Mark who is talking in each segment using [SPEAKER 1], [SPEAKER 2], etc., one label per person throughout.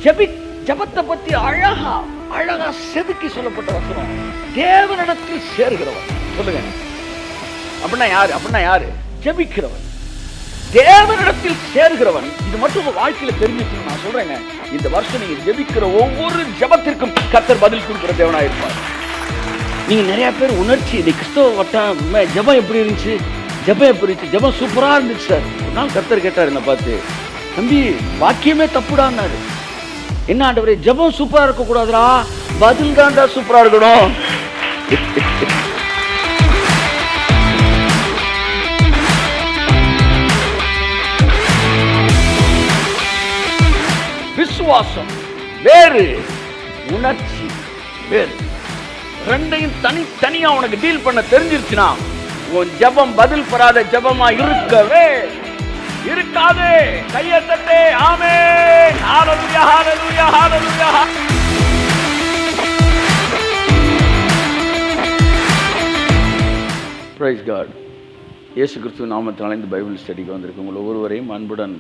[SPEAKER 1] ஜபத்தை பத்தி அழகா செதுக்கி சொல்லப்பட்ட வசனம். தேவனிடத்தில் சேர்கிறவன். சொல்லுங்க, அப்படின்னா யாரு? ஜெபிக்கிறவன், தேவனிடத்தில் சேர்கிறவன். இது மட்டும் உங்க வாழ்க்கையில தெரிஞ்சுக்கணும். நான் சொல்றேங்க, இந்த வருஷம் நீங்க ஜெபிக்கிற ஒவ்வொரு ஜபத்திற்கும் கர்த்தர் பதில் கொடுக்கிற தேவனா இருப்பார். நீங்க நிறைய பேர் உணர்ச்சி, இந்த கிறிஸ்தவ வட்டம் ஜபம் எப்படி இருந்துச்சு, ஜபம் சூப்பரா இருந்துச்சு சார். ஒரு நாள் கர்த்தர் கேட்டார் என்ன பார்த்து, தம்பி வாக்கியமே தப்புடான்னாரு. என்ன ஆண்டவரே, ஜபம் சூப்பரா இருக்க கூடாதுடா, பதில் தான்டா சூப்பரா இருக்கணும். விசுவாசம் வேறு, உணர்ச்சி வேறு. ரெண்டையும் தனித்தனியா உனக்கு டீல் பண்ண தெரிஞ்சிருச்சுன்னா உன் ஜபம் பதில் பெறாத ஜபமா இருக்கவே இருக்காது. கையை தட்டு. ஆமென். ஹalleluya, ஹalleluya, ஹalleluya. Praise God. இயேசு கிறிஸ்துவின் நாமத்தினால இந்த பைபிள் ஸ்டடிக்கு வந்திருக்கு உங்கள் ஒவ்வொருவரையும் அன்புடன்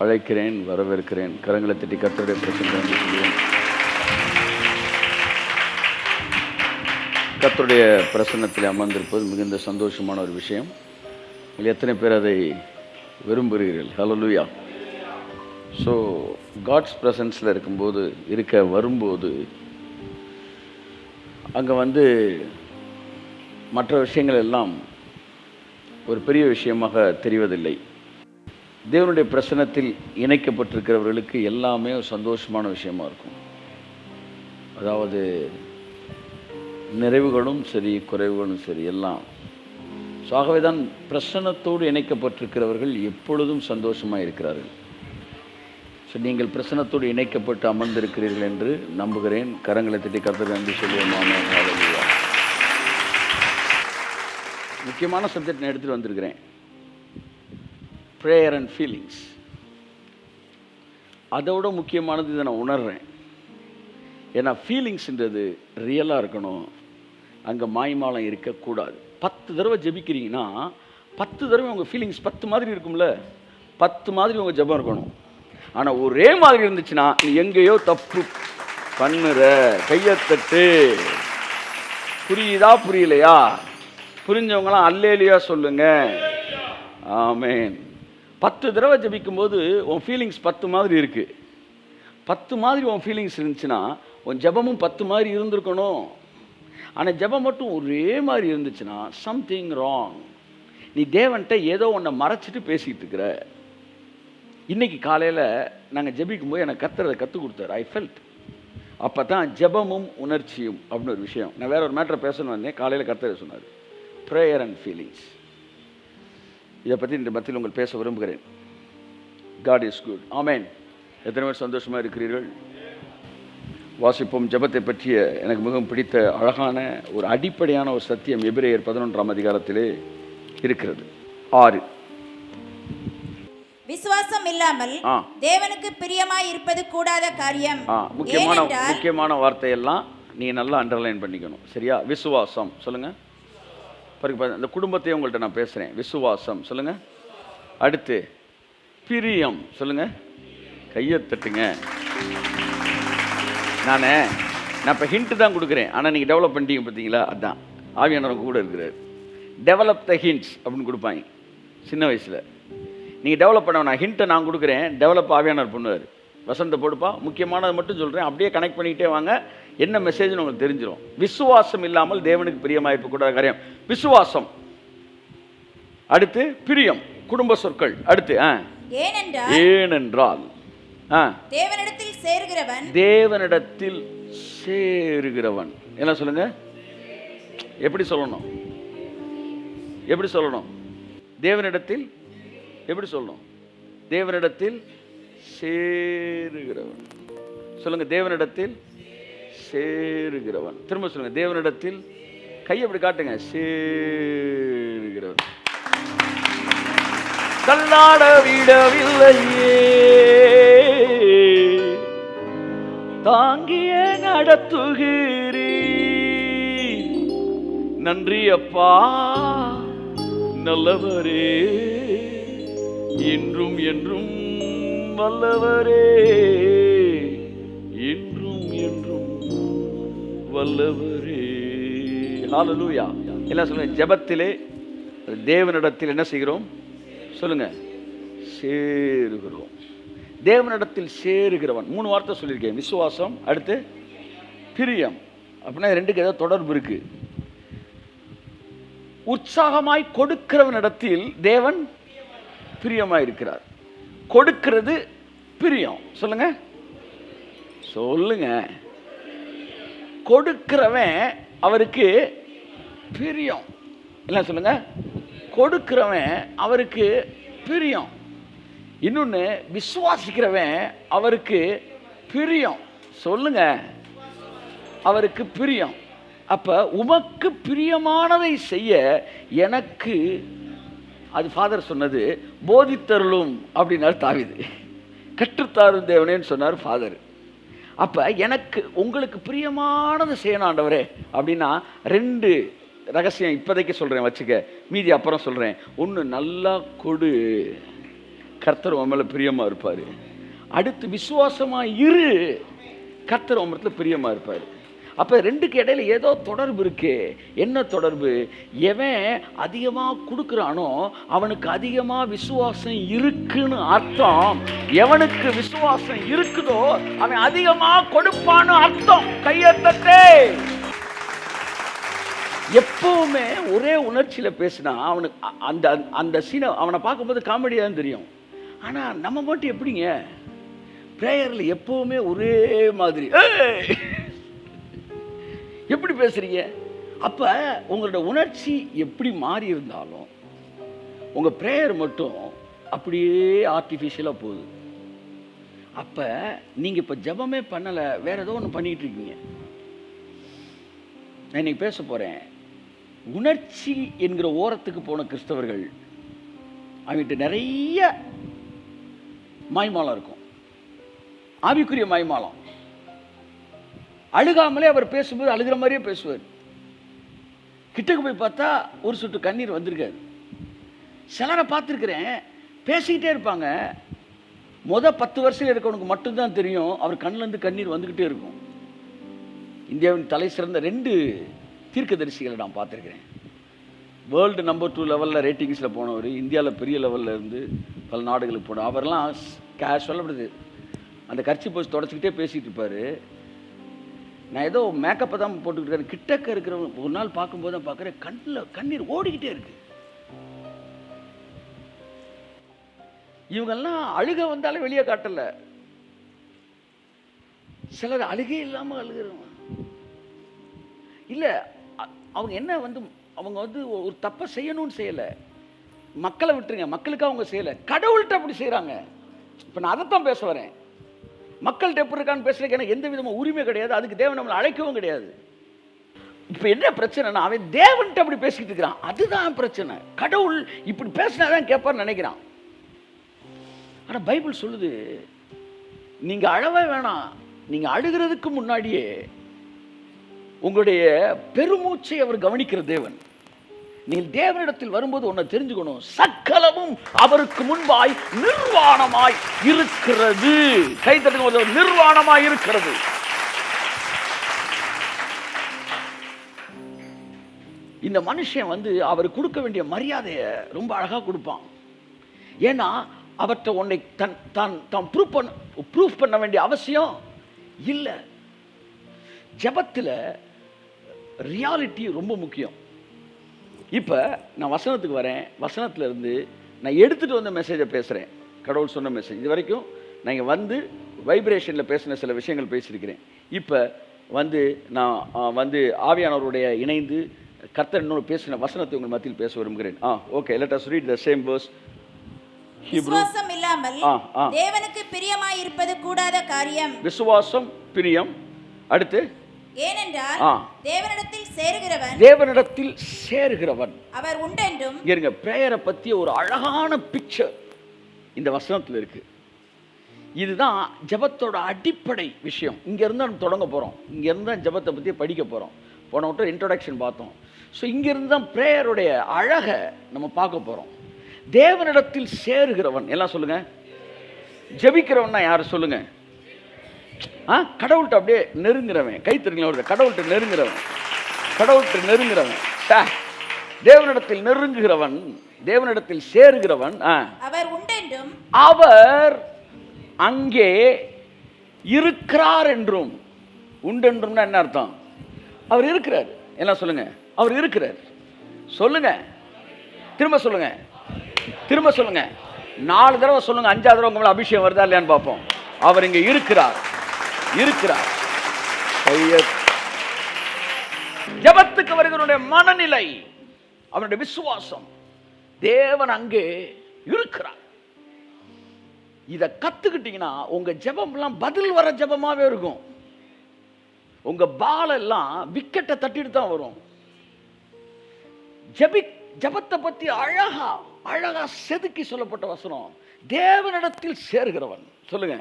[SPEAKER 1] அழைக்கிறேன், வரவேற்கிறேன். கரங்களை தட்டி கர்த்தருடைய பிரசன்னத்தை சொல்லுவேன். கர்த்தருடைய பிரசன்னத்தில் அமர்ந்திருப்பது மிகுந்த சந்தோஷமான ஒரு விஷயம். எத்தனை பேர் அதை விரும்புகிறீர்கள்? ஹல்லேலூயா. ஸோ காட்ஸ் ப்ரெசன்ஸில் வரும்போது அங்கே மற்ற விஷயங்கள் எல்லாம் ஒரு பெரிய விஷயமாக தெரிவதில்லை. தேவனுடைய பிரசன்னத்தில் இணைக்கப்பட்டிருக்கிறவர்களுக்கு எல்லாமே ஒரு சந்தோஷமான விஷயமா இருக்கும். அதாவது நிறைவுகளும் சரி, குறைவுகளும் சரி, எல்லாம். ஸோ ஆகவே தான் பிரசன்னத்தோடு இணைக்கப்பட்டிருக்கிறவர்கள் எப்பொழுதும் சந்தோஷமாக இருக்கிறார்கள். ஸோ நீங்கள் பிரசன்னத்தோடு இணைக்கப்பட்டு அமர்ந்திருக்கிறீர்கள் என்று நம்புகிறேன். கரங்களை தட்டி கர்த்தருக்கு நன்றி சொல்லுவோம். ஹல்லேலூயா. முக்கியமான சப்ஜெக்ட் நான் எடுத்துகிட்டு வந்திருக்கிறேன். Prayer and feelings. அதோட முக்கியமானது இதை நான் உணர்கிறேன். ஏன்னா ஃபீலிங்ஸ்ன்றது ரியலாக இருக்கணும், அங்கே மாய்மாலம் இருக்கக்கூடாது. 10 தடவை ஜெபிக்கிறீங்கன்னா 10 தடவை உங்கள் ஃபீலிங்ஸ் 10 மாதிரி இருக்கும்ல, 10 மாதிரி உங்கள் ஜெபம் இருக்கணும். ஆனால் ஒரே மாதிரி இருந்துச்சுன்னா நீ எங்கேயோ தப்பு பண்ணுற. கையத்தட்டு. புரியுதா புரியலையா? புரிஞ்சவங்களாம் அல்லேலியா சொல்லுங்க. ஆமென். 10 தடவை ஜெபிக்கும்போது உன் ஃபீலிங்ஸ் 10 மாதிரி இருக்குது. 10 மாதிரி உன் ஃபீலிங்ஸ் இருந்துச்சுன்னா உன் ஜெபமும் 10 மாதிரி இருந்திருக்கணும். ஆனால் ஜெபம் மட்டும் ஒரே மாதிரி இருந்துச்சுன்னா சம்திங் ராங். நீ தேவன்கிட்ட ஏதோ ஒன்றை மறைச்சிட்டு பேசிகிட்டு இருக்கிற. இன்றைக்கி காலையில் நாங்கள் ஜெபிக்கும்போது எனக்கு கர்த்தர் அதை கற்றுக் கொடுத்தாரு. I felt. அப்போ தான் ஜெபமும் உணர்ச்சியும் அப்படின்னு ஒரு விஷயம். நான் வேற ஒரு மேட்டரை பேசணும் வந்தேன். காலையில் கர்த்தர் சொன்னார், ப்ரேயர் அண்ட் ஃபீலிங்ஸ். இதை பற்றி இந்த மத்தியில் உங்கள் பேச விரும்புகிறேன். God is good. ஆமென். எத்தனை பேர் சந்தோஷமாக இருக்கிறீர்கள்? வாசிப்போம். ஜெபத்தை பற்றிய எனக்கு மிகவும் பிடித்த அழகான ஒரு அடிப்படையான ஒரு சத்தியம் எபிரேயர் 11ஆம் அதிகாரத்திலே இருக்கிறது. 6.
[SPEAKER 2] விசுவாசம் இல்லாமல் தேவனுக்கு பிரியமாய் இருப்பது கூடாத காரியம்.
[SPEAKER 1] முக்கியமான வார்த்தையெல்லாம் நீ நல்லா அண்டர்லைன் பண்ணிக்கணும். சரியா? விசுவாசம் சொல்லுங்க. அந்த குடும்பத்தையே உங்கள்கிட்ட நான் பேசுகிறேன். விசுவாசம் சொல்லுங்க. அடுத்து பிரியம் சொல்லுங்க. கையை தட்டுங்க. நான் இப்போ ஹிண்ட்டு தான் கொடுக்குறேன், ஆனால் நீங்கள் டெவலப் பண்ணிட்டீங்க பார்த்தீங்களா? அதுதான் ஆவியானவர் கூட இருக்கிறார். டெவலப் த ஹிண்ட்ஸ் அப்படின்னு கொடுப்பாங்க சின்ன வயசில். நீங்கள் டெவலப் பண்ண நான் ஹிண்ட்டை நான் கொடுக்குறேன், டெவலப் ஆவியானவர் பண்ணுவார். வசந்த போடுப்பா, முக்கியமானது மட்டும் சொல்கிறேன், அப்படியே கனெக்ட் பண்ணிக்கிட்டே வாங்க, என்ன மெசேஜ்னு உங்களுக்கு தெரிஞ்சிடும். விசுவாசம் இல்லாமல் தேவனுக்கு பிரியமாக இருக்கக்கூடாத காரியம் விசுவாசம். அடுத்து பிரியம், குடும்ப சொற்கள். அடுத்து ஏனென்றால்
[SPEAKER 2] தேவனிடத்தில்
[SPEAKER 1] சேருகிறவன். என்ன சொல்லுங்க? எப்படி சொல்லணும்? தேவனிடத்தில் எப்படி சொல்லணும்? தேவனிடத்தில் சேருகிறவன் சொல்லுங்க. தேவனிடத்தில் சேருகிறவன். திரும்ப சொல்லுங்க. தேவனிடத்தில். கையை எப்படி காட்டுங்க. சேருகிறவன். தள்ளாட விடவில்லையே, தாங்கிய நடத்துகிறீர். நன்றி அப்பா, நல்லவரே, இன்றும் என்றும் வல்லவரே. நல்லவரே. ஹalleluya. எல்லாம் சொல்லுங்க, ஜெபத்திலே தேவனிடத்தில் என்ன செய்கிறோம் சொல்லுங்க, சேருகிறோம். தேவனிடத்தில் சேருகிறவன். 3 வார்த்தை சொல்லியிருக்கேன். விசுவாசம், அடுத்து பிரியம். அப்படின்னா ரெண்டுக்கு ஏதோ தொடர்பு இருக்கு. உற்சாகமாய் கொடுக்கிறவனிடத்தில் தேவன் பிரியமாய் இருக்கிறார். கொடுக்கிறது பிரியம். சொல்லுங்க சொல்லுங்க. கொடுக்கிறவன் அவருக்கு பிரியம். என்ன சொல்லுங்க, கொடுக்கிறவன் அவருக்கு பிரியம். இன்னொன்று, விசுவாசிக்கிறவன் அவருக்கு பிரியம். சொல்லுங்க, அவருக்கு பிரியம். அப்ப உமக்கு பிரியமானதை செய்ய எனக்கு, அது ஃபாதர் சொன்னது, போதித்தருளும் அப்படின்னாரு தாவீது. கற்றுத்தாரும் தேவனேன்னு சொன்னார் ஃபாதர். அப்ப எனக்கு உங்களுக்கு பிரியமானதை செய்யணும் ஆண்டவரே அப்படின்னா 2 ரகசியம் இப்போதைக்கு சொல்றேன், வச்சுக்க, மீதி அப்புறம் சொல்றேன். ஒன்று, நல்லா கொடு, கர்த்தர் உன் மேல பிரியமா இருப்பாரு. அடுத்து, விசுவாசமா இரு, கர்த்தர் உன் மேல பிரியமா இருப்பாரு. அப்போ 2க்கு இடையில ஏதோ தொடர்பு இருக்கு. என்ன தொடர்பு? எவன் அதிகமாக கொடுக்குறானோ அவனுக்கு அதிகமாக விசுவாசம் இருக்குன்னு அர்த்தம். எவனுக்கு விசுவாசம் இருக்குதோ அவன் அதிகமாக கொடுப்பான்னு அர்த்தம். கையத்தட்டே. எப்பவுமே ஒரே உணர்ச்சியில் பேசினா அவனுக்கு அந்த அந்த சீனை அவனை பார்க்கும்போது காமெடியாக தான் தெரியும். ஆனால் நம்ம மட்டும் எப்படிங்க ப்ரேயரில் எப்பவுமே ஒரே மாதிரி எப்படி பேசுறீங்க? அப்ப உங்களோட உணர்ச்சி எப்படி மாறி இருந்தாலும் உங்க பிரேயர் மட்டும் அப்படியே ஆர்டிஃபிஷியலா போகுது. அப்ப நீங்க இப்ப ஜெபமே பண்ணல, வேற ஏதோ ஒன்று பண்ணிட்டு இருக்கீங்க. நான் இன்னைக்கு பேச போறேன். உணர்ச்சி என்கிற ஓரத்துக்கு போன கிறிஸ்தவர்கள் அவங்கிட்ட நிறைய மாய்மாலம் இருக்கும், ஆவிக்குரிய மாய்மாலம். அழுகாமலே அவர் பேசும்போது அழுகிற மாதிரியே பேசுவார். கிட்டக்கு போய் பார்த்தா ஒரு சொட்டு கண்ணீர் வந்திருக்காது. சிலரை பார்த்துருக்கிறேன், பேசிக்கிட்டே இருப்பாங்க. 10 வருஷம் இருக்கவனுக்கு மட்டும்தான் தெரியும் அவர் கண்ணிலேருந்து கண்ணீர் வந்துக்கிட்டே இருக்கும். இந்தியாவின் தலை சிறந்த 2 தீர்க்கதரிசிகளை நான் பார்த்துருக்கிறேன். வேர்ல்டு நம்பர் 2 லெவலில் ரேட்டிங்ஸில் போனவர், இந்தியாவில் பெரிய லெவலில் இருந்து பல நாடுகளுக்கு போனோம். அவரெல்லாம் சொல்லப்படுது, அந்த கட்சி போய் தொடச்சிக்கிட்டே பேசிகிட்டு இருப்பார். நான் ஏதோ மேக்கப்பை தான் போட்டுக்கிட்டு இருக்கேன். கிட்டக்க இருக்கிறவங்க ஒரு நாள் பார்க்கும்போது தான் பார்க்குறேன், கண்ணில் கண்ணீர் ஓடிக்கிட்டே இருக்கு. இவங்கெல்லாம் அழுக வந்தாலும் வெளியே காட்டல. சிலர் அழுகே இல்லாமல் அழுகிறவங்க இல்லை. அவங்க என்ன அவங்க ஒரு தப்பை செய்யணும்னு செய்யலை. மக்களை விட்டுருங்க, மக்களுக்காக அவங்க செய்யலை, கடவுள்கிட்ட அப்படி செய்கிறாங்க. இப்போ நான் அதைத்தான் பேச வரேன். மக்கள்கிட்ட எப்படி இருக்கான்னு பேசுறதுக்கு எனக்கு எந்த விதமாக உரிமை கிடையாது. அதுக்கு தேவன் நம்மளை அழைக்கவும் கிடையாது. இப்போ என்ன பிரச்சனைனா, அவன் தேவன்கிட்ட அப்படி பேசிக்கிட்டு இருக்கிறான். அதுதான் பிரச்சனை. கடவுள் இப்படி பேசினாதான் கேட்பார்னு நினைக்கிறான். ஆனால் பைபிள் சொல்லுது, நீங்கள் அழவே வேணாம். நீங்கள் அழுகிறதுக்கு முன்னாடியே உங்களுடைய பெருமூச்சை அவர் கவனிக்கிற தேவன். நீங்கள் தேவனிடத்தில் வரும்போது ஒன்றை தெரிஞ்சுக்கணும், சகலமும் அவருக்கு முன்பாய் நிர்வாணமாய் இருக்கிறது. கை தட்டுங்க, நிர்வாணமாய் இருக்கிறது. இந்த மனுஷன் அவர் கொடுக்க வேண்டிய மரியாதையை ரொம்ப அழகா கொடுப்பான். ஏன்னா அவற்றை உன்னை தான் ப்ரூஃப் பண்ண வேண்டிய அவசியம் இல்லை. ஜெபத்தில் ரியாலிட்டி ரொம்ப முக்கியம். இப்போ நான் வசனத்துக்கு வரேன். வசனத்தில் இருந்து நான் எடுத்துகிட்டு வந்த மெசேஜை பேசுகிறேன். கடவுள் சொன்ன மெசேஜ். இது வரைக்கும் நான் வைப்ரேஷனில் பேசின சில விஷயங்கள் பேசியிருக்கிறேன். இப்போ நான் ஆவியானவருடைய இணைந்து கர்த்தர் இன்னொரு பேசின வசனத்தை உங்கள் மத்தியில் பேச விரும்புகிறேன். Okay, let us read the same verse.
[SPEAKER 2] விசுவாசம் இல்லாமல் தேவனுக்கு பிரியமாய் இருப்பது கூடாத காரியம்.
[SPEAKER 1] விசுவாசம், பிரியம், அடுத்து
[SPEAKER 2] ஏனென்றால்
[SPEAKER 1] தேவனிடத்தில் சேருகிறவன்
[SPEAKER 2] அவர் உண்டென்றும்.
[SPEAKER 1] இருங்க, பிரேயரை பற்றிய ஒரு அழகான பிக்சர் இந்த வசனத்தில் இருக்கு. இதுதான் ஜெபத்தோட அடிப்படை விஷயம். இங்கேருந்து நம்ம தொடங்க போகிறோம். இங்கேருந்து தான் ஜெபத்தை பற்றி படிக்க போகிறோம். போன விட்டு இன்ட்ரோடக்ஷன் பார்த்தோம். ஸோ இங்கேருந்து தான் பிரேயருடைய அழகை நம்ம பார்க்க போகிறோம். தேவனிடத்தில் சேருகிறவன் எல்லாம் சொல்லுங்க. ஜெபிக்கிறவன்னா யார் சொல்லுங்க? கடவுள்கிட்ட அப்படியே நெருங்குறவன். கை தருங்கள, கடவுள்கிட்ட நெருங்குறவன், கடவுள்கிட்ட நெருங்குறவன், தேவனிடத்தில் நெருங்குகிறவன், தேவனிடத்தில் சேருகிறவன்.
[SPEAKER 2] அவர் உண்டென்றும்,
[SPEAKER 1] அவர் அங்கே இருக்கிறார் என்றும். உண்டென்றும்னா என்ன அர்த்தம்? அவர் இருக்கிறார். என்ன சொல்லுங்க? அவர் இருக்கிறார். சொல்லுங்க, திரும்ப சொல்லுங்க, திரும்ப சொல்லுங்க. 4 தடவை சொல்லுங்க. 5ஆவது தடவை உங்க மேல அபிஷேகம் வருதா இல்லையான்னு பார்ப்போம். அவர் இங்க இருக்கிறார், இருக்கிறார். ஜெபத்துக்கு வருகிறவருடைய மனநிலை, அவருடைய விசுவாசம், தேவன் அங்கே இருக்கிறார். இத கத்துக்கிட்டீங்கன்னா உங்க ஜெபம் எல்லாம் பதில் வர ஜெபமாவே இருக்கும். உங்க பால் எல்லாம் விக்கெட்டை தட்டிட்டு தான் வரும். ஜெபத்தை பத்தி அழகா அழகா செதுக்கி சொல்லப்பட்ட வசனம், தேவனிடத்தில் சேர்கிறவன். சொல்லுங்க,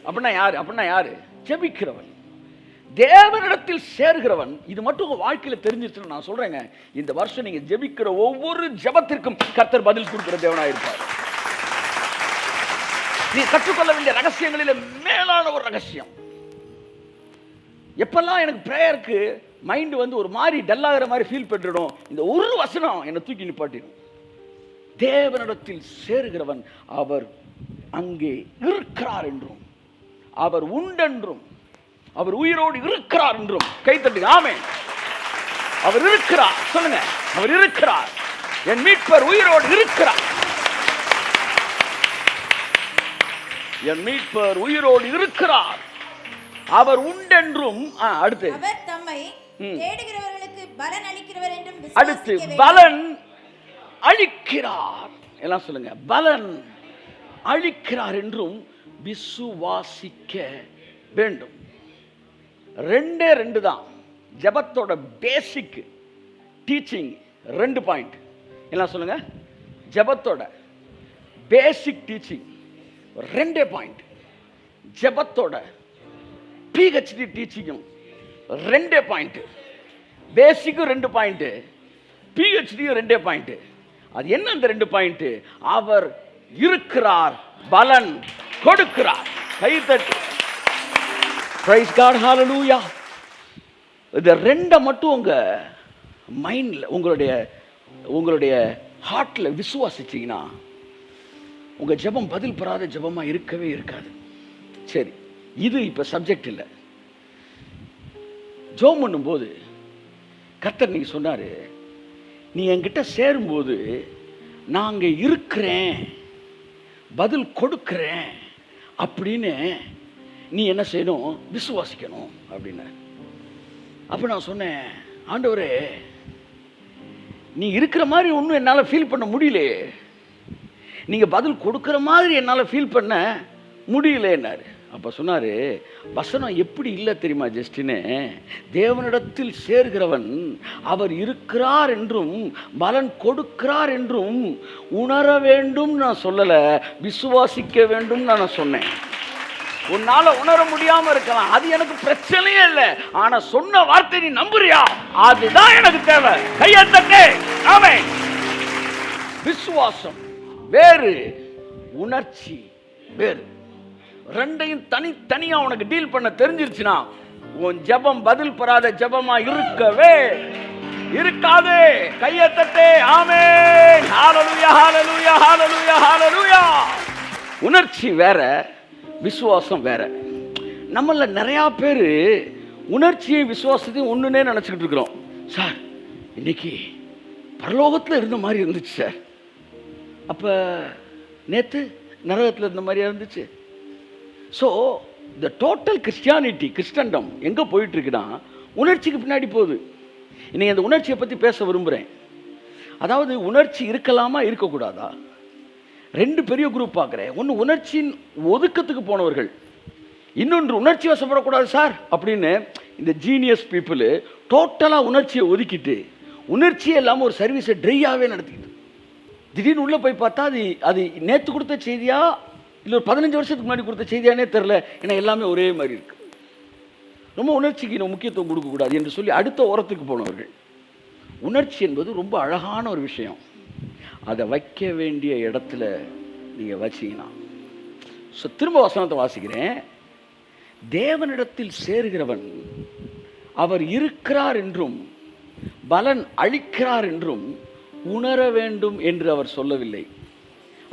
[SPEAKER 1] அப்படின்னா யாரு? அப்படின்னா யாரு? ஜெபிக்கிறவன், தேவனிடத்தில் சேர்கிறவன். இது மட்டும் உங்க வாழ்க்கையில தெரிஞ்சிருச்சுன்னு நான் சொல்றேங்க, இந்த வருஷம் நீங்க ஜெபிக்கிற ஒவ்வொரு ஜெபத்திற்கும் கர்த்தர் பதில் கொடுக்கிற தேவனாயிருப்பார். நீ கற்றுக்கொள்ள வேண்டிய ரகசியங்களில மேலான ஒரு ரகசியம். எப்பெல்லாம் எனக்கு பிரேயருக்கு மைண்ட் வந்து ஒரு மாதிரி டல்லாகிற மாதிரி ஃபீல் பண்ணிடும், இந்த ஒரு வசனம் என்னை தூக்கி நிப்பாட்டிடும். தேவனிடத்தில் சேருகிறவன் அவர் அங்கே இருக்கிறார் என்றும், அவர் உண்டென்றும், அவர் உயிரோடு இருக்கிறார் என்றும். கைத்தட்டுங்க, ஆமென். அவர் இருக்கிறார். சொல்லுங்க, அவர் இருக்கிறார். என் மீட்பர் உயிரோடு இருக்கிறார். என் மீட்பர் உயிரோடு இருக்கிறார். அவர் உண்டென்றும். அடுத்து,
[SPEAKER 2] அவர் தம்மை தேடுகிறவர்களுக்கு பலன் அளிக்கிறவர் என்றும்.
[SPEAKER 1] அடுத்து, பலன் அளிக்கிறார். எல்லாம் சொல்லுங்க, பலன் அளிக்கிறார் என்றும் விசுவாசிக்க வேண்டும். 2 தான் ஜெபத்தோட பேசிக் டீச்சிங். 2 பாயிண்ட். எல்லாம் சொல்லுங்க, ஜெபத்தோட பேசிக் டீச்சிங் 2 பாயிண்ட். ஜெபத்தோட PhD டீச்சிங்கும் 2 பாயிண்ட். பேசிக்கும் 2 பாயிண்ட், PhDயும் 2 பாயிண்ட். அது என்ன அந்த 2 பாயிண்ட்? அவர் இருக்கிறார், பலன் கொடுக்கிறார். கைத்தட்டு. பிரைஸ் காட், ஹalleluya. இந்த 2 மட்டும் உங்க மைண்ட்ல, உங்களுடைய ஹார்ட்ல விசுவாசிச்சீங்கன்னா உங்க ஜெபம் பதில் பெறாத ஜெபமா இருக்கவே இருக்காது. சரி, இது இப்ப சப்ஜெக்ட் இல்லை. ஜெபம் பண்ணும்போது கர்த்தர் நீங்க சொன்னாரு, நீ என்கிட்ட சேரும்போது நான் அங்கே இருக்கிறேன், பதில் கொடுக்கிறேன் அப்படின்னு நீ என்ன செய்யணும்? விசுவாசிக்கணும் அப்படின்னு. அப்ப நான் சொன்னேன், ஆண்டவரே நீ இருக்கிற மாதிரி ஒன்றும் என்னால் ஃபீல் பண்ண முடியலையே, நீங்கள் பதில் கொடுக்குற மாதிரி என்னால் ஃபீல் பண்ண முடியலன்னாரு. அப்போ சொன்னார், வசனம் எப்படி இல்லை தெரியுமா ஜஸ்டின்னு? தேவனிடத்தில் சேர்கிறவன் அவர் இருக்கிறார் என்றும் பலன் கொடுக்கிறார் என்றும் உணர வேண்டும் நான் சொல்லலை, விசுவாசிக்க வேண்டும் நான் சொன்னேன். உன்னால உணர முடியாம இருக்கலாம், அது எனக்கு பிரச்சனையே இல்லை. ஆனா சொன்ன வார்த்தை நீ நம்புறியா? அதுதான் எனக்கு தேவை. கையத்தட்டே. ஆமென். விசுவாசம் வேறு, உணர்ச்சி வேறு. 2யும் தனித்தனியா உனக்கு டீல் பண்ண தெரிஞ்சிருச்சுன்னா உன் ஜெபம் பதில் பெறாத ஜெபமா இருக்கவே இருக்காது. கையத்தட்டே. ஆமென். ஹalleluya, ஹalleluya, ஹalleluya, ஹalleluya. உணர்ச்சி வேற, விசுவாசம் வேற. நம்மள நிறைய பேர் உணர்ச்சியை விசுவாசத்தையும் ஒண்ணுனே நினைச்சுக்கிட்டு இருக்கிறோம். சார் இன்னைக்கு பரலோகத்தில் இருந்த மாதிரி இருந்துச்சு சார், அப்ப நேத்து நரகத்தில் இருந்த மாதிரியா இருந்துச்சு. So the total Christianity, Christendom எங்கே போயிட்டு இருக்குன்னா உணர்ச்சிக்கு பின்னாடி போகுது. இன்னைக்கு அந்த உணர்ச்சியை பற்றி பேச விரும்புகிறேன். அதாவது உணர்ச்சி இருக்கலாமா இருக்கக்கூடாதா? 2 பெரிய குரூப் பார்க்குறேன். ஒன்று உணர்ச்சியின் ஒதுக்கத்துக்கு போனவர்கள், இன்னொன்று உணர்ச்சி வசப்படக்கூடாது சார் அப்படின்னு இந்த ஜீனியஸ் பீப்புள் டோட்டலாக உணர்ச்சியை ஒதுக்கிட்டு உணர்ச்சியே இல்லாமல் ஒரு சர்வீஸை ட்ரையாகவே நடத்திக்கிட்டு திடீர்னு உள்ளே போய் பார்த்தா அது நேற்று கொடுத்த செய்தியா இல்லை ஒரு 15 வருஷத்துக்கு முன்னாடி கொடுத்த செய்தியானே தெரில. ஏன்னா எல்லாமே ஒரே மாதிரி இருக்கு. ரொம்ப உணர்ச்சிக்கு நம்ம முக்கியத்துவம் கொடுக்கக்கூடாது என்று சொல்லி அடுத்த ஓரத்துக்கு போனவர்கள். உணர்ச்சி என்பது ரொம்ப அழகான ஒரு விஷயம், அதை வைக்க வேண்டிய இடத்துல நீங்கள் வச்சிங்கன்னா. ஸோ திரும்ப வசனத்தை வாசிக்கிறேன். தேவனிடத்தில் சேருகிறவன் அவர் இருக்கிறார் என்றும் பலன் அளிக்கிறார் என்றும் உணர வேண்டும் என்று அவர் சொல்லவில்லை.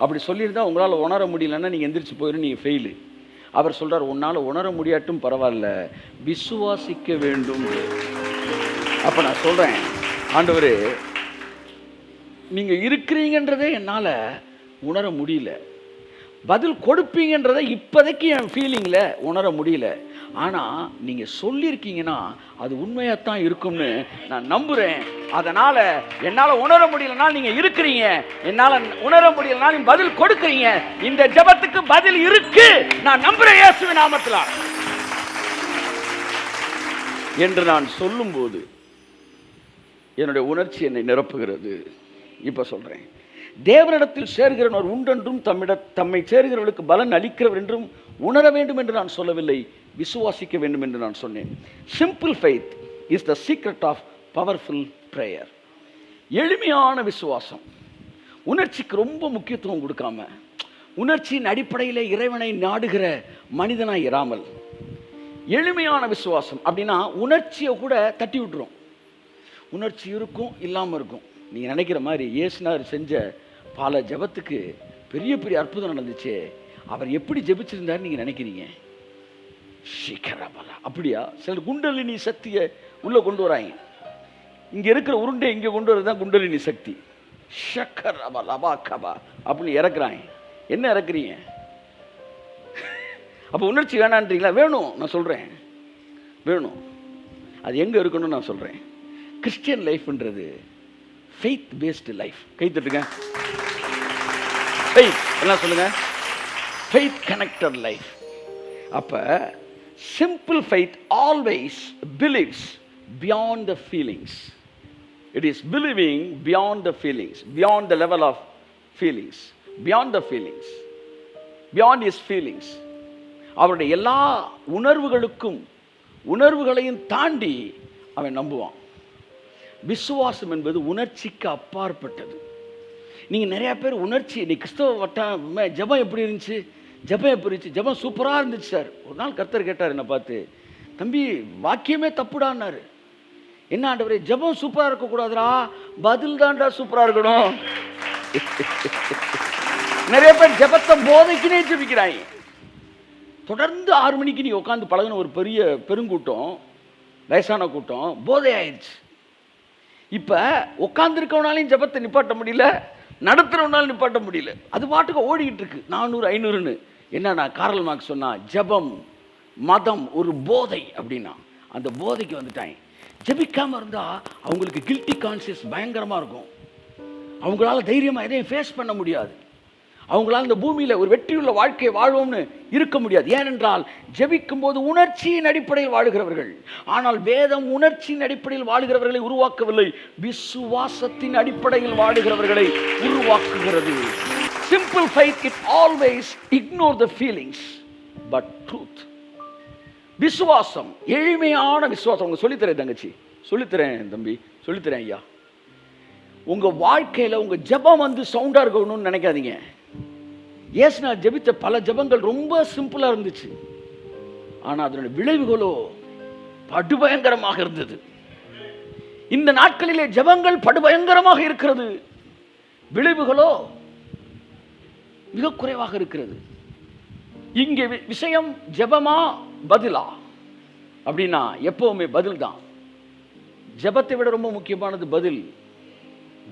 [SPEAKER 1] அப்படி சொல்லியிருந்தால் உங்களால் உணர முடியலன்னா நீங்கள் எந்திரிச்சு போயிடும், நீங்கள் ஃபெயிலு. அவர் சொல்கிறார், உன்னால் உணர முடியாட்டும் பரவாயில்ல, விசுவாசிக்க வேண்டும். அப்போ நான் சொல்கிறேன், ஆண்டவரே நீங்கள் இருக்கிறீங்கன்றதே என்னால் உணர முடியல, பதில் கொடுப்பீங்கன்றதை இப்போதைக்கு என் ஃபீலிங்கில் உணர முடியல, ஆனால் நீங்கள் சொல்லியிருக்கீங்கன்னா அது உண்மையாகத்தான் இருக்கும்னு நான் நம்புகிறேன். அதனால் என்னால் உணர முடியலன்னா நீங்கள் இருக்கிறீங்க, என்னால் உணர முடியலன்னா நீங்கள் பதில் கொடுக்குறீங்க. இந்த ஜெபத்துக்கு பதில் இருக்கு, நான் நம்புகிறேன் இயேசுவின் நாமத்தில் என்று நான் சொல்லும்போது என்னுடைய உணர்ச்சி என்னை நிரப்புகிறது. இப்போ சொல்கிறேன், தேவனிடத்தில் சேர்கிறவர் உண்டென்றும் தம்மை சேர்கிறவர்களுக்கு பலன் அளிக்கிறவர் என்றும் உணர வேண்டும் என்று நான் சொல்லவில்லை, விசுவாசிக்க வேண்டும் என்று நான் சொன்னேன். Simple faith is the secret of powerful prayer. எளிமையான விசுவாசம், உணர்ச்சிக்கு ரொம்ப முக்கியத்துவம் கொடுக்காம, உணர்ச்சியின் அடிப்படையில் இறைவனை நாடுகிற மனிதனாய் இராமல், எளிமையான விசுவாசம் அப்படின்னா உணர்ச்சியை கூட தட்டி விட்டுரும். உணர்ச்சி இருக்கும், இல்லாமல் இருக்கும். நீங்கள் நினைக்கிற மாதிரி இயேசுனார் செஞ்ச பல ஜெபத்துக்கு பெரிய பெரிய அற்புதம் நடந்துச்சு. அவர் எப்படி ஜெபிச்சிருந்தார் நீங்கள் நினைக்கிறீங்க? ஷிகரபலா அப்படியா? சிலர் குண்டலினி சக்தியை உள்ளே கொண்டு வராங்க. இங்கே இருக்கிற உருண்டை இங்கே கொண்டு வரது தான் குண்டலினி சக்தி. ஷக்கரபலபா கபா அப்படின்னு இறக்குறாங்க. என்ன இறக்குறீங்க? அப்போ உணர்ச்சி வேணான்றீங்களா? வேணும், நான் சொல்கிறேன் வேணும். அது எங்கே இருக்கணும்னு நான் சொல்கிறேன். கிறிஸ்டியன் லைஃப்ன்றது ஃபெய்த் பேஸ்டு லைஃப். கை தட்டுங்க. ஃபெய்த் என்ன சொல்லுங்க? Faith connected life. அப்போ simple faith always believes beyond the feelings. It is believing beyond the feelings, beyond the level of feelings, beyond the feelings, beyond is feelings. அவருடைய எல்லா உணர்வுகளையும் தாண்டி அவன் நம்புவான். விசுவாசம் என்பது உணர்ச்சிக்கு அப்பாற்பட்டது. நீங்கள் நிறையா பேர் உணர்ச்சி, நீ கிறிஸ்தவ வட்டம் ஜெபம் எப்படி இருந்துச்சு, ஜெபம் எப்படி இருந்துச்சு, ஜெபம் சூப்பராக இருந்துச்சு சார். ஒரு நாள் கர்த்தர் கேட்டார் என்னை பார்த்து, தம்பி வாக்கியமே தப்புடான்னாரு. என்ன ஆண்டவரே, ஜெபம் சூப்பராக இருக்கக்கூடாதுடா, பதில் தான்டா சூப்பராக இருக்கணும். நிறைய பேர் ஜெபத்தை போதைக்குனே ஜெபிக்கிறாங்க. தொடர்ந்து 6 மணிக்கு நீ உட்காந்து பழகின ஒரு பெருங்கூட்டம், வயசான கூட்டம் போதை ஆயிடுச்சு. இப்போ உட்காந்துருக்கவனாலையும் ஜெபத்தை நிப்பாட்ட முடியல, நடத்துகிறவனாலும் நிப்பாட்ட முடியல. அது பாட்டுக்கு ஓடிக்கிட்டு இருக்கு 400 500ன்னு. என்னன்னா கார்ல் மார்க்ஸ் சொன்னா, ஜெபம் மதம் ஒரு போதை அப்படின்னா அந்த போதைக்கு வந்துட்டாங்க. ஜெபிக்காமல் இருந்தால் அவங்களுக்கு கில்ட்டி கான்சியஸ் பயங்கரமாக இருக்கும். அவங்களால தைரியமாக எதையும் ஃபேஸ் பண்ண முடியாது. அவங்களால இந்த பூமியில் ஒரு வெற்றியுள்ள வாழ்க்கையை வாழ்வோம்னு இருக்க முடியாது. ஏனென்றால் ஜெபிக்கும் போது உணர்ச்சியின் அடிப்படையில் வாழுகிறவர்கள். ஆனால் வேதம் உணர்ச்சியின் அடிப்படையில் வாழுகிறவர்களை உருவாக்கவில்லை, விசுவாசத்தின் அடிப்படையில் வாழுகிறவர்களை உருவாக்குகிறது. Simple faith it always ignore the feelings but truth. விசுவாசம், எளிமையான விசுவாசம். உங்க சொல்லித்தரேன் தங்கச்சி, சொல்லித்தரேன் தம்பி, சொல்லித்தரேன் ஐயா. உங்க வாழ்க்கையில் உங்க ஜெபம் வந்து சவுண்டா இருக்கணும்னு நினைக்காதீங்க. ஏசுனா ஜெபித்த பல ஜெபங்கள் ரொம்ப சிம்பிளா இருந்துச்சு, ஆனா அதனுடைய விளைவுகளோ படுபயங்கரமாக இருந்தது. இந்த நாட்களிலே ஜெபங்கள் படுபயங்கரமாக இருக்கிறது, விளைவுகளோ மிக குறைவாக இருக்கிறது. இங்கே விஷயம் ஜெபமா பதிலா அப்படின்னா எப்பவுமே பதில் தான். ஜெபத்தை விட ரொம்ப முக்கியமானது பதில்.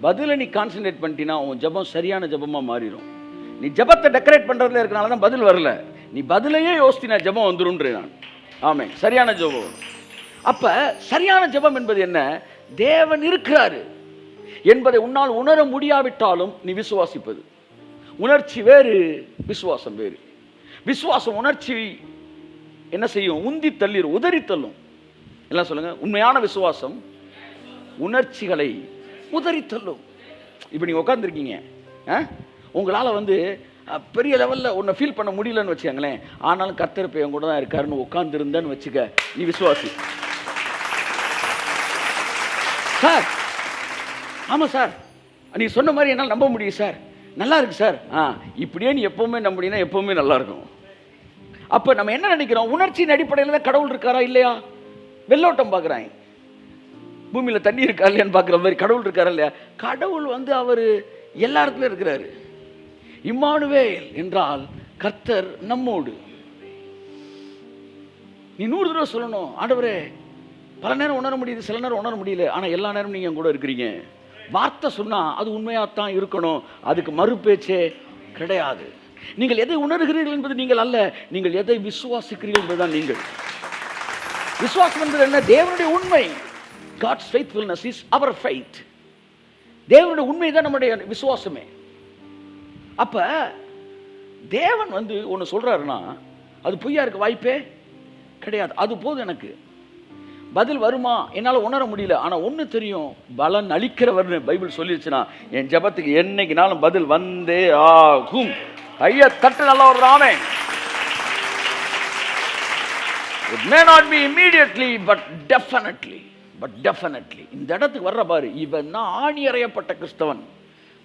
[SPEAKER 1] பதிலை நீ கான்சன்ட்ரேட் பண்ணிட்டீன்னா உன் ஜெபம் சரியான ஜெபமாக மாறிடும். நீ ஜெபத்தை டெக்கரேட் பண்ணுறதுல இருக்கனால தான் பதில் வரல. நீ பதிலையே யோசித்தினா ஜெபம் வந்துருன்றேன் நான். ஆமே, சரியான ஜெபம். அப்போ சரியான ஜெபம் என்பது என்ன? தேவன் இருக்கிறாரு என்பதை உன்னால் உணர முடியாவிட்டாலும் நீ விசுவாசிப்பது. உணர்ச்சி வேறு, விசுவாசம் வேறு. விசுவாசம் உணர்ச்சி என்ன செய்யும்? உந்தி தள்ளிடும், உதறி தள்ளும். எல்லாம் சொல்லுங்க. உண்மையான விசுவாசம் உணர்ச்சிகளை உதறி தள்ளும். இப்போ நீங்கள் உட்காந்துருக்கீங்க, உங்களால் வந்து பெரிய லெவலில் ஒன்றை ஃபீல் பண்ண முடியலன்னு வச்சுக்கோங்களேன். ஆனாலும் கர்த்தர் இப்போ என் கூட தான் இருக்காருன்னு உட்காந்துருந்தேன்னு வச்சுக்க, நீ விசுவாசி. சார், ஆமாம் சார், நீ சொன்ன மாதிரி என்னால் நம்ப முடியும் சார், நல்லா இருக்கு சார். இப்படியே நீ எப்போவுமே நம்பினா எப்போவுமே நல்லா இருக்கும். அப்ப நம்ம என்ன நினைக்கிறோம்? உணர்ச்சியின் அடிப்படையில் தான் கடவுள் இருக்காரா இல்லையா? வெள்ளோட்டம் பார்க்குறாங்க, பூமியில் தண்ணி இருக்கா இல்லையான்னு பார்க்குற மாதிரி கடவுள் இருக்காரா இல்லையா? கடவுள் அவர் எல்லா இடத்துலையும் இருக்கிறாரு. இம்மானுவேல் என்றால் கர்த்தர் நம்மோடு. நீ 100 தடவை சொல்லணும், ஆண்டவரே பல நேரம் உணர முடியுது, சில நேரம் உணர முடியல, ஆனால் எல்லா நேரம் நீங்கள் கூட இருக்கிறீங்க. வார்த்தை சொன்னால் அது உண்மையாகத்தான் இருக்கணும், அதுக்கு மறுபேச்சே கிடையாது. நீங்கள் எதை உணர்கிறீர்கள் என்பது நீங்கள் அல்ல, நீங்கள் எதை விசுவாசிக்கிறீர்கள் என்பதுதான் நீங்கள். விசுவாசம் என்பது என்ன? தேவனுடைய உண்மை. God's faithfulness is our faith. தேவனுடைய உண்மை தான் நம்முடைய விசுவாசமே. அப்ப தேவன் ஒன்று சொல்றாருன்னா அது பொய்யா இருக்க வாய்ப்பே கிடையாது. அது போதும் எனக்கு. பதில் வருமா என்னால் உணர முடியல, ஆனால் ஒன்று தெரியும், பலன் அளிக்கிறவர்னு பைபிள் சொல்லிடுச்சுன்னா என் ஜெபத்துக்கு என்னைக்குனாலும் பதில் வந்தே ஆகும். ஐயா தட்டு நல்லா ஒரு ராமே. It may not be immediately, but definitely. இந்த இடத்துக்கு வர்ற பாரு, இவன் தான் ஆணி அறையப்பட்ட கிறிஸ்தவன்,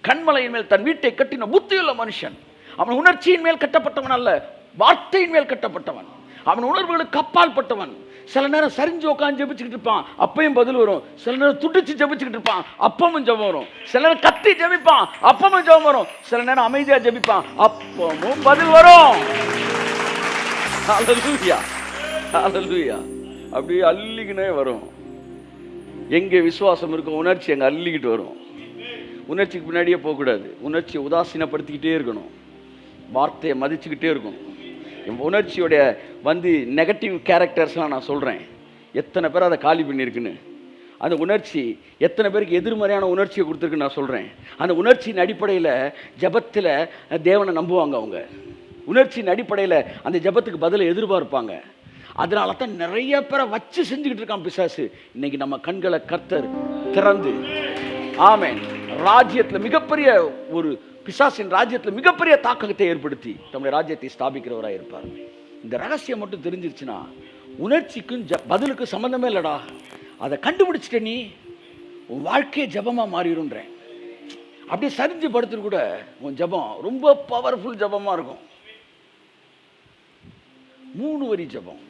[SPEAKER 1] கண்மலையின் மேல் தன் வீட்டை கட்டின புத்தியுள்ள மனுஷன். அவன் உணர்ச்சியின் மேல் கட்டப்பட்டவன் அல்ல, வார்த்தையின் மேல் கட்டப்பட்டவன். அவன் உணர்வுகளுக்கு அப்பால் பட்டவன். சில நேரம் சரிஞ்சு உட்காந்து ஜெபிச்சுக்கிட்டு இருப்பான், அப்பையும் பதில் வரும். சில நேரம் துடிச்சு ஜெபிச்சுக்கிட்டு இருப்பான், அப்பமும் ஜெபம் வரும். சில நேரம் கத்தி ஜெபிப்பான், அப்பமும் ஜெபம் வரும். சில நேரம் அமைதியா ஜெபிப்பான், அப்பமும் பதில் வரும். ஹல்லேலூயா, ஹல்லேலூயா. அப்படியே அள்ளிக்கினே வரும். எங்கே விசுவாசம் இருக்கும், உணர்ச்சி அங்கே அள்ளிக்கிட்டு வரும். உணர்ச்சிக்கு பின்னாடியே போகக்கூடாது. உணர்ச்சியை உதாசீனப்படுத்திக்கிட்டே இருக்கணும், வார்த்தையை மதிச்சுக்கிட்டே இருக்கணும். உணர்ச்சியோடைய நெகட்டிவ் கேரக்டர்ஸ்லாம் நான் சொல்கிறேன், எத்தனை பேர் அதை காலி பண்ணியிருக்குன்னு. அந்த உணர்ச்சி எத்தனை பேருக்கு எதிர்மறையான உணர்ச்சியை கொடுத்துருக்குன்னு நான் சொல்கிறேன். அந்த உணர்ச்சியின் அடிப்படையில் ஜெபத்தில் தேவனை நம்புவாங்க. அவங்க உணர்ச்சியின் அடிப்படையில் அந்த ஜெபத்துக்கு பதிலை எதிர்பார்ப்பாங்க. அதனால தான் நிறைய பேரை வச்சு செஞ்சுக்கிட்டு இருக்கான் பிசாசு. இன்னைக்கு நம்ம கண்களை கர்த்தர் திறந்து, ஆமென், ராஜ்யத்தில் மிகப்பெரிய ஒரு பிசாசின் ராஜ்யத்தில் மிகப்பெரிய தாக்கத்தை ஏற்படுத்தி நம்முடைய ராஜ்யத்தை ஸ்தாபிக்கிறவராக இருப்பார். இந்த ரகசியம் மட்டும் தெரிஞ்சிருச்சுன்னா உணர்ச்சிக்கும் பதிலுக்கும் சம்மந்தமே இல்லடா. அதை கண்டுபிடிச்சிட்ட நீ, உன் வாழ்க்கையே ஜபமாக மாறிடும்ன்றேன். அப்படியே சரிஞ்சு படுத்துட்டு கூட உன் ஜபம் ரொம்ப பவர்ஃபுல் ஜபமாக இருக்கும். 3 வரி ஜபம்.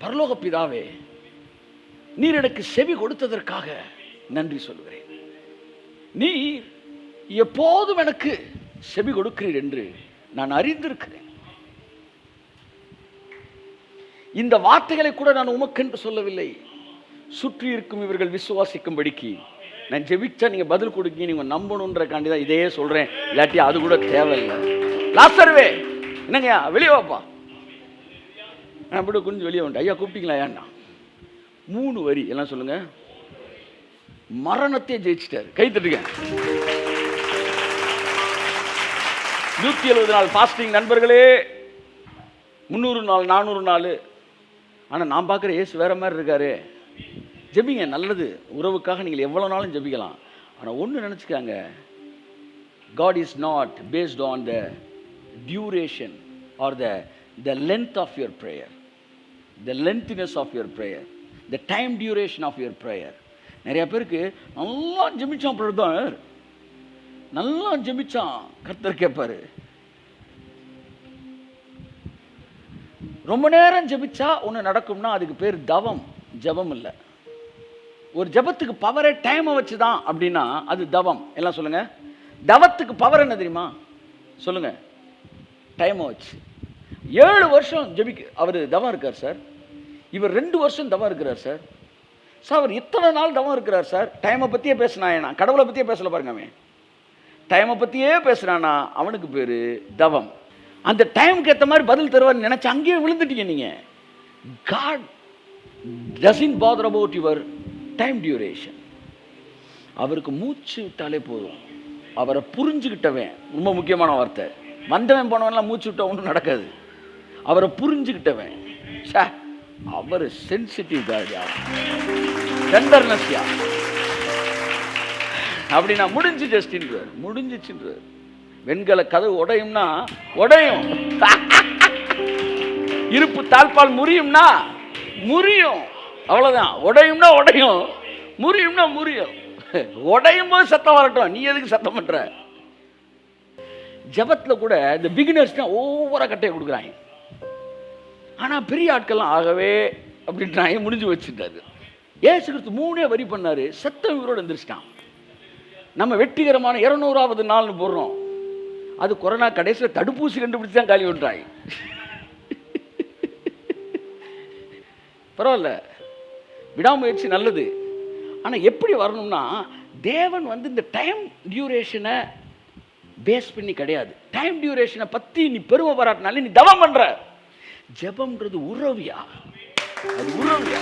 [SPEAKER 1] பரலோக பிதாவே, நீர் எனக்கு செவி கொடுத்ததற்காக நன்றி சொல்கிறேன். நீர் எப்போதும் எனக்கு செவி கொடுக்கிறீர் என்று நான் அறிந்திருக்கிறேன். இந்த வார்த்தைகளை கூட நான் உமக்கென்று சொல்லவில்லை, சுற்றி இருக்கும் இவர்கள் விசுவாசிக்கும்படிக்கு நான் ஜெபிச்சா நீங்க பதில் கொடுக்க, நீங்க நம்பணுன்ற காண்டிதான் இதையே சொல்றேன். இல்லாட்டி அது கூட தேவையில்லை. லாசருவே, என்னங்க வெளியே வாப்பா. நான் அப்படி கொஞ்சம் வெளியே வந்துட்டேன். ஐயா கூப்பிட்டீங்களா? ஏன்னா 3 வரி எல்லாம் சொல்லுங்க. மரணத்தை ஜெயிச்சிட்டாரு. கை தட்டுங்க. 170 நாள் ஃபாஸ்டிங் நண்பர்களே, 300 நாள் 400 நாள். ஆனால் நான் பார்க்குற இயேசு வேற மாதிரி இருக்காரு. ஜெபிங்க, நல்லது, உறவுக்காக நீங்கள் எவ்வளோ நாளும் ஜெபிக்கலாம். ஆனால் ஒன்று நினச்சிக்காங்க, God is not based on the duration or the length of your prayer, the lengthiness of your prayer, the time duration of your prayer. நிறைய பேருக்கு நல்லா ஜெபிச்சான் பிரதர், நல்லா ஜெபிச்சான், கர்த்தர் கேட்பாரு. ரொம்ப நேரம் ஜெபிச்சா ஒன்று நடக்கும்னா அதுக்கு பேர் தவம், ஜபம் இல்லை. ஒரு ஜபத்துக்கு பவரே டைமை வச்சு தான் அப்படின்னா அது தவம். எல்லாம் சொல்லுங்க. தவத்துக்கு பவர் என்ன தெரியுமா? சொல்லுங்க. டைமை வச்சு. 7 வருஷம் அவர் தவம் இருக்கார் சார். இவர் 2 வருஷம் தவம் இருக்கிறார் சார். அவர் இத்தனை நாள் தவம் இருக்கிறார் சார். டைமை பற்றியே பேசினான், கடவுளை பற்றியே பேசல பாருங்க. அவன் டைமை பற்றியே பேசுகிறானா, அவனுக்கு பேர் தவம். அந்த டைமுக்கு ஏற்ற மாதிரி பதில் தருவார்னு நினச்சி அங்கேயே விழுந்துட்டீங்க நீங்கள். God doesn't bother about your time duration. அவருக்கு மூச்சு விட்டாலே போதும். அவரை புரிஞ்சுக்கிட்டவன், ரொம்ப முக்கியமான வார்த்தை. வந்தவன் போனவன்லாம் மூச்சு விட்ட ஒன்றும் நடக்காது. அவரை புரிஞ்சுக்கிட்டவன், அவர் சென்சிட்டிவ் கார்டியா, டெண்டர்னஸ்யா. அப்படின்னா முடிஞ்சு ஜஸ்டின்றார், முடிஞ்சிச்சுன்றார். வெண்கல கதவு உடையும்னா உடையும், இருப்பு தாழ்பால் முறியும்னா முறியும், அவ்வளவுதான். உடையும்னா உடையும், முறியும்னா முறியும். உடையும் போது சத்தம் வரட்டும், நீ எதுக்கு சத்தம் பண்ற? ஜபத்தில் கூட இந்த பிகினர்ஸ்னா ஓவராக கட்டையை கொடுக்குறாங்க. ஆனால் பெரிய ஆட்கள்லாம் ஆகவே அப்படின்றாங்க, முடிஞ்சு வச்சுட்டாரு. ஏசு கிறிஸ்து 3 வரி பண்ணார், சத்தம் இவரோட எந்திரிச்சிட்டான். நம்ம வெற்றிகரமான 200வது நாள்னு போடுறோம், அது கொரோனா கடைசியில் தடுப்பூசி கண்டுபிடிச்சி தான் காலி பண்ணுறாங்க. பரவாயில்ல, விடாமுயற்சி நல்லது. ஆனால் எப்படி வரணும்னா, தேவன் வந்து இந்த டைம் டியூரேஷனை பேஸ் பண்ணி கிடையாது. டைம் டியூரேஷனை பற்றி நீ பெருமை பாராட்டினாலே நீ தவம் பண்ற. ஜெபம்ன்றது உறவியா, அது உறவியா.